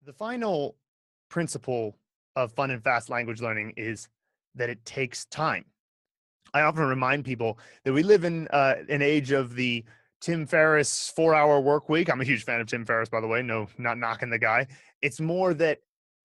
The final principle of fun and fast language learning is that it takes time. I often remind people that we live in an age of the Tim Ferriss 4-hour work week. I'm a huge fan of Tim Ferriss, by the way. No, not knocking the guy. It's more that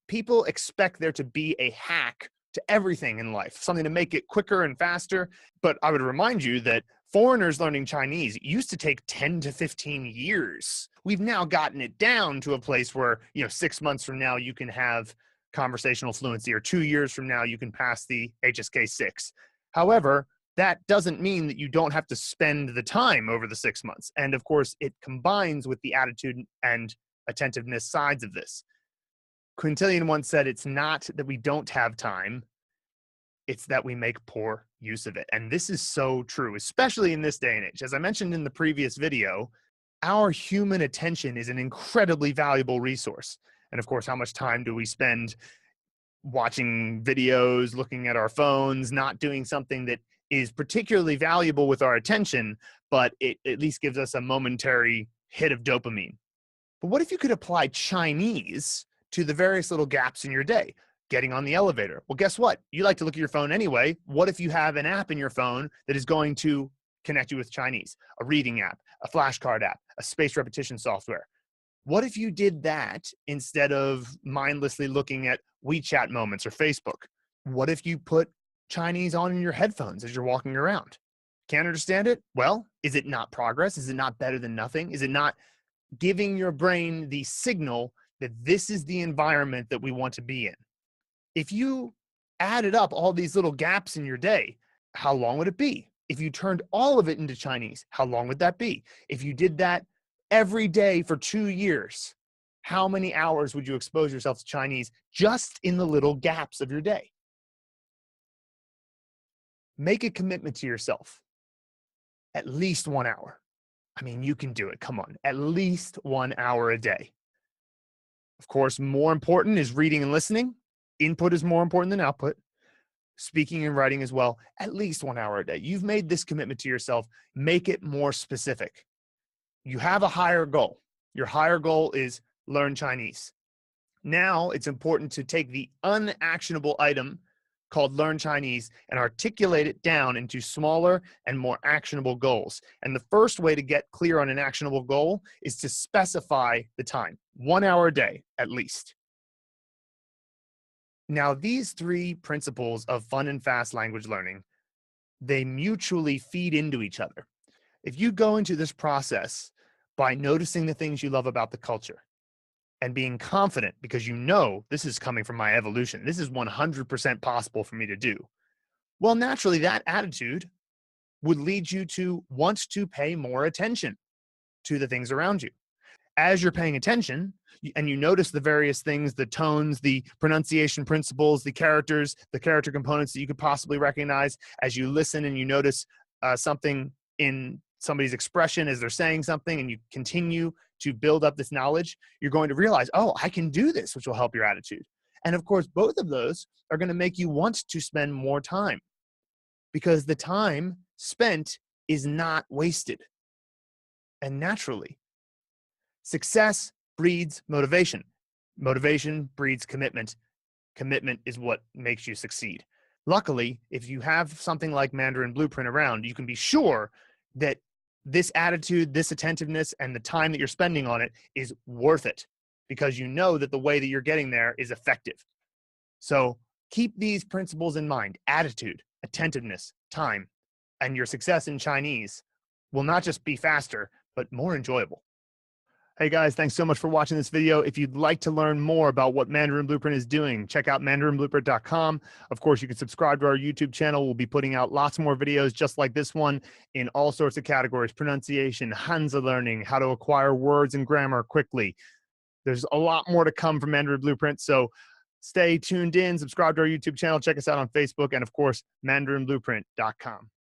people expect there to be a hack to everything in life, something to make it quicker and faster. But I would remind you that foreigners learning Chinese used to take 10 to 15 years. We've now gotten it down to a place where, 6 months from now, you can have conversational fluency, or 2 years from now, you can pass the HSK 6. However, that doesn't mean that you don't have to spend the time over the 6 months. And of course, it combines with the attitude and attentiveness sides of this. Quintilian once said, it's not that we don't have time, it's that we make poor use of it. And this is so true, especially in this day and age. As I mentioned in the previous video, our human attention is an incredibly valuable resource. And of course, how much time do we spend watching videos, looking at our phones, not doing something that is particularly valuable with our attention, but it at least gives us a momentary hit of dopamine? But what if you could apply Chinese to the various little gaps in your day? Getting on the elevator. Well, guess what? You like to look at your phone anyway. What if you have an app in your phone that is going to connect you with Chinese? A reading app, a flashcard app, a spaced repetition software. What if you did that instead of mindlessly looking at WeChat moments or Facebook? What if you put Chinese on in your headphones as you're walking around? Can't understand it? Well, is it not progress? Is it not better than nothing? Is it not giving your brain the signal that this is the environment that we want to be in? If you added up all these little gaps in your day, how long would it be? If you turned all of it into Chinese, how long would that be? If you did that every day for 2 years, how many hours would you expose yourself to Chinese just in the little gaps of your day? Make a commitment to yourself. At least 1 hour. I mean, you can do it. Come on. At least 1 hour a day. Of course, more important is reading and listening. Input is more important than output. Speaking and writing as well. At least 1 hour a day. You've made this commitment to yourself. Make it more specific. You have a higher goal. Your higher goal is learn Chinese. Now it's important to take the unactionable item called learn Chinese and articulate it down into smaller and more actionable goals. And the first way to get clear on an actionable goal is to specify the time. 1 hour a day, at least. Now, these three principles of fun and fast language learning, they mutually feed into each other. If you go into this process by noticing the things you love about the culture and being confident because you know this is coming from my evolution, this is 100% possible for me to do, well, naturally, that attitude would lead you to want to pay more attention to the things around you. As you're paying attention and you notice the various things, the tones, the pronunciation principles, the character components that you could possibly recognize, as you listen and you notice something in somebody's expression as they're saying something, and you continue to build up this knowledge, you're going to realize, oh, I can do this, which will help your attitude. And of course, both of those are going to make you want to spend more time, because the time spent is not wasted. And naturally, success breeds motivation. Motivation breeds commitment. Commitment is what makes you succeed. Luckily, if you have something like Mandarin Blueprint around, you can be sure that this attitude, this attentiveness, and the time that you're spending on it is worth it, because you know that the way that you're getting there is effective. So keep these principles in mind: attitude, attentiveness, time, and your success in Chinese will not just be faster, but more enjoyable. Hey guys, thanks so much for watching this video. If you'd like to learn more about what Mandarin Blueprint is doing, check out mandarinblueprint.com. Of course, you can subscribe to our YouTube channel. We'll be putting out lots more videos just like this one in all sorts of categories: pronunciation, Hanzi learning, how to acquire words and grammar quickly. There's a lot more to come from Mandarin Blueprint, so stay tuned in, subscribe to our YouTube channel, check us out on Facebook, and of course, mandarinblueprint.com.